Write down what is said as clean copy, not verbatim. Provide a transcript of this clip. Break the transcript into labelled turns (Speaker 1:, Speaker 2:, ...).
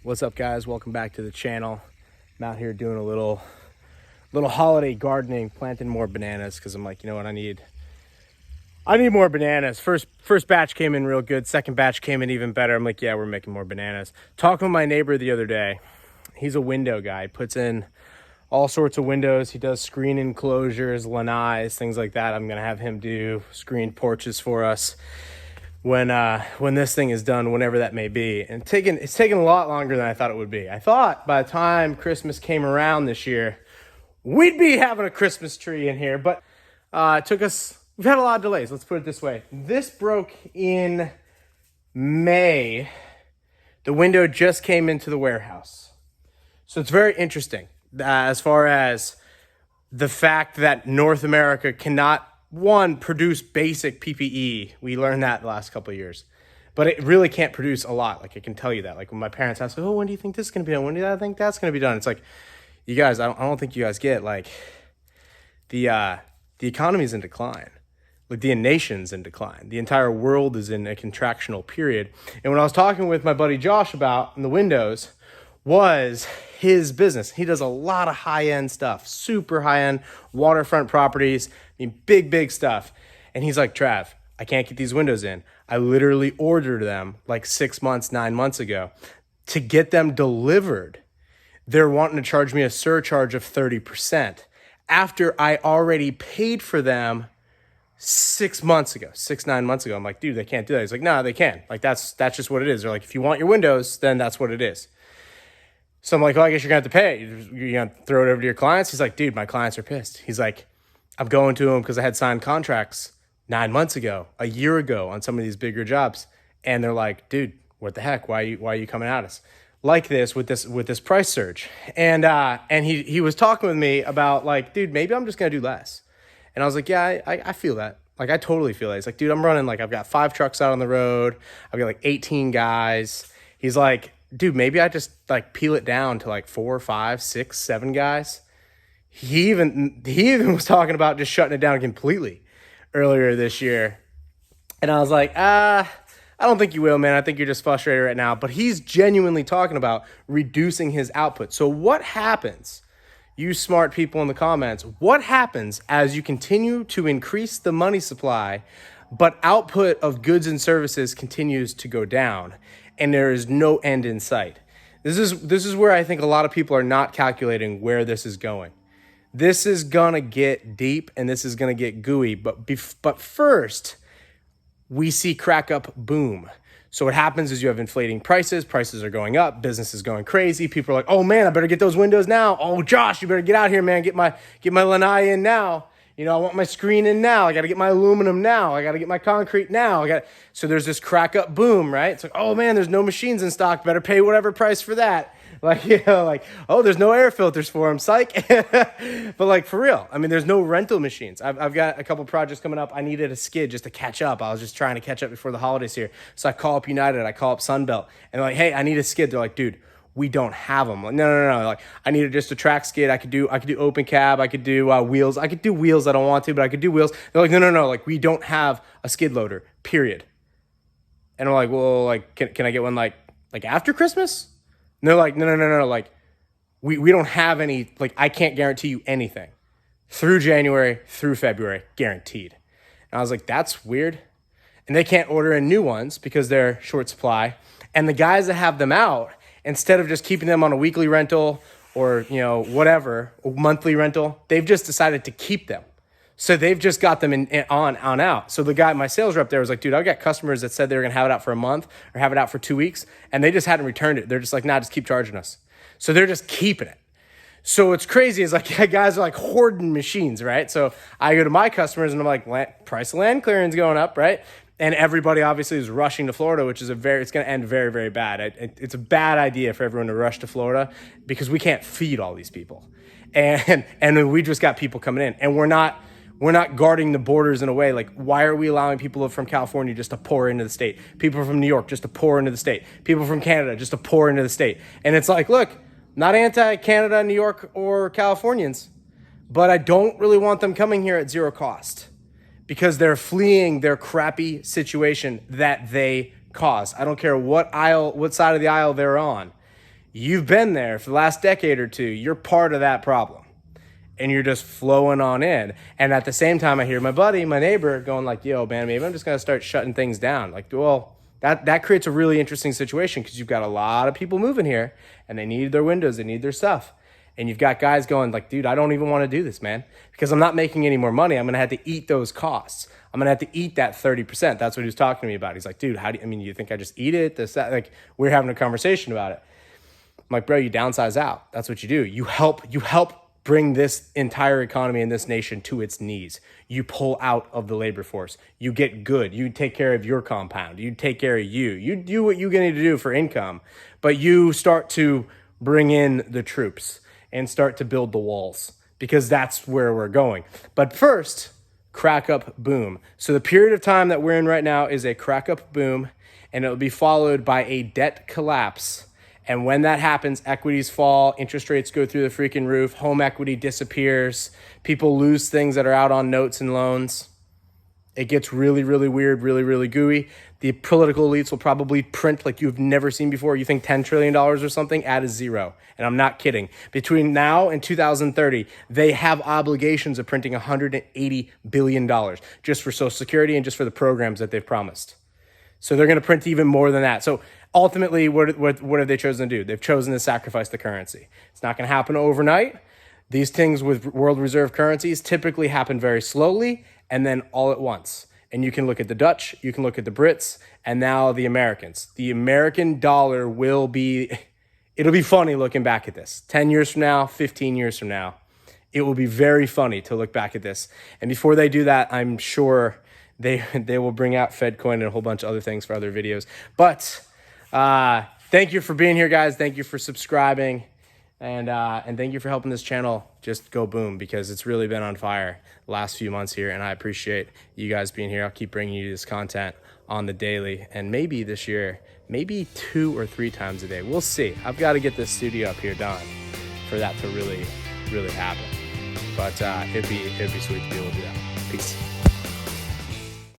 Speaker 1: What's up, guys? Welcome back to the channel. I'm out here doing a little holiday gardening, planting more bananas because I'm like, you know what, I need more bananas. First batch came in real good. Second batch came in even better. I'm like, yeah, we're making more bananas. Talking with my neighbor the other day. He's a window guy. He puts in all sorts of windows. He does screen enclosures, lanais, things like that. I'm gonna have him do screened porches for us when this thing is done, whenever that may be. And it's taken a lot longer than I thought it would be. I thought by the time Christmas came around this year, we'd be having a Christmas tree in here, but we've had a lot of delays. Let's put it this way. This broke in May. The window just came into the warehouse. So it's very interesting as far as the fact that North America cannot, one, produce basic PPE. We learned that the last couple of years. But it really can't produce a lot. Like, I can tell you that. Like, when my parents ask, oh, when do you think this is going to be done? When do you think that's going to be done? It's like, you guys, I don't think you guys get, like, the economy's in decline. Like, the nation's in decline. The entire world is in a contractional period. And when I was talking with my buddy Josh about the windows, was his business. He does a lot of high-end stuff, super high-end waterfront properties. I mean, big stuff. And he's like, Trav, I can't get these windows in. I literally ordered them like 6 months, 9 months ago. To get them delivered, they're wanting to charge me a surcharge of 30% after I already paid for them 6 months ago, 9 months ago. I'm like, dude, they can't do that. He's like, no, they can. Like, that's just what it is. They're like, if you want your windows, then that's what it is. So I'm like, well, I guess you're going to have to pay. You're going to throw it over to your clients? He's like, dude, my clients are pissed. He's like, I'm going to them because I had signed contracts 9 months ago, a year ago on some of these bigger jobs. And they're like, dude, what the heck? Why are you coming at us like this with this price surge? And he was talking with me about, like, dude, maybe I'm just going to do less. And I was like, yeah, I feel that. Like, I totally feel that. He's like, dude, I'm running, like, I've got 5 trucks out on the road. I've got like 18 guys. He's like, dude, maybe I just like peel it down to like 4, 5, 6, 7 guys. He even was talking about just shutting it down completely earlier this year. And I was like, I don't think you will, man. I think you're just frustrated right now. But he's genuinely talking about reducing his output. So what happens, you smart people in the comments, what happens as you continue to increase the money supply, but output of goods and services continues to go down? And there is no end in sight. This is where I think a lot of people are not calculating where this is going. This is gonna get deep and this is gonna get gooey. But first, we see crack up boom. So what happens is you have inflating prices. Prices are going up. Business is going crazy. People are like, oh man, I better get those windows now. Oh, Josh, you better get out here, man. Get my lanai in now. You know, I want my screen in now. I got to get my aluminum now. I got to get my concrete now. So there's this crack up boom, right? It's like, oh man, there's no machines in stock. Better pay whatever price for that. Like, you know, like, oh, there's no air filters for them. Psych. But like, for real, I mean, there's no rental machines. I've got a couple projects coming up. I needed a skid just to catch up. I was just trying to catch up before the holidays here. So I call up United. I call up Sunbelt. And they're like, hey, I need a skid. They're like, dude, we don't have them. Like, no. Like, I needed just a track skid. I could do open cab. I could do wheels. I could do wheels. I don't want to, but I could do wheels. They're like, no. Like, we don't have a skid loader, period. And I'm like, well, like, can I get one like after Christmas? And they're like, no. Like, we don't have any, like, I can't guarantee you anything through January, through February, guaranteed. And I was like, that's weird. And they can't order in new ones because they're short supply. And the guys that have them out, instead of just keeping them on a weekly rental or, you know, whatever, a monthly rental, they've just decided to keep them. So they've just got them on out. So the guy, my sales rep there was like, dude, I've got customers that said they were going to have it out for a month or have it out for 2 weeks, and they just hadn't returned it. They're just like, nah, just keep charging us. So they're just keeping it. So what's crazy is, like, guys are like hoarding machines, right? So I go to my customers and I'm like, price of land clearing's going up, right? And everybody obviously is rushing to Florida, which is it's going to end very, very bad. It's a bad idea for everyone to rush to Florida because we can't feed all these people. And we just got people coming in, and we're not guarding the borders in a way. Like, why are we allowing people from California just to pour into the state? People from New York just to pour into the state? People from Canada just to pour into the state? And it's like, look, not anti-Canada, New York, or Californians, but I don't really want them coming here at zero cost, because they're fleeing their crappy situation that they caused. I don't care what side of the aisle they're on. You've been there for the last decade or two. You're part of that problem. And you're just flowing on in. And at the same time, I hear my buddy, my neighbor going like, yo, man, maybe I'm just going to start shutting things down. Like, well, that creates a really interesting situation because you've got a lot of people moving here and they need their windows, they need their stuff. And you've got guys going like, dude, I don't even want to do this, man, because I'm not making any more money. I'm going to have to eat those costs. I'm going to have to eat that 30%. That's what he was talking to me about. He's like, dude, you think I just eat it? This, that, like we're having a conversation about it. I'm like, bro, you downsize out. That's what you do. You help bring this entire economy in this nation to its knees. You pull out of the labor force. You get good. You take care of your compound. You take care of you. You do what you need to do for income, but you start to bring in the troops and start to build the walls because that's where we're going. But first, crack up boom. So the period of time that we're in right now is a crack up boom, and it will be followed by a debt collapse. And when that happens, equities fall, interest rates go through the freaking roof, home equity disappears, people lose things that are out on notes and loans. It gets really, really weird, really, really gooey. The political elites will probably print like you've never seen before. You think $10 trillion or something? Add a zero. And I'm not kidding. Between now and 2030, they have obligations of printing $180 billion just for Social Security and just for the programs that they've promised. So they're going to print even more than that. So ultimately, what have they chosen to do? They've chosen to sacrifice the currency. It's not going to happen overnight. These things with world reserve currencies typically happen very slowly and then all at once. And you can look at the Dutch, you can look at the Brits, and now the Americans. The American dollar it'll be funny looking back at this. 10 years from now, 15 years from now, it will be very funny to look back at this. And before they do that, I'm sure they will bring out FedCoin and a whole bunch of other things for other videos. But thank you for being here, guys. Thank you for subscribing. And thank you for helping this channel just go boom, because it's really been on fire the last few months here, and I appreciate you guys being here. I'll keep bringing you this content on the daily, and maybe this year, maybe 2 or 3 times a day. We'll see. I've got to get this studio up here done for that to really, really happen. But it'd be sweet to be able to do that. Peace.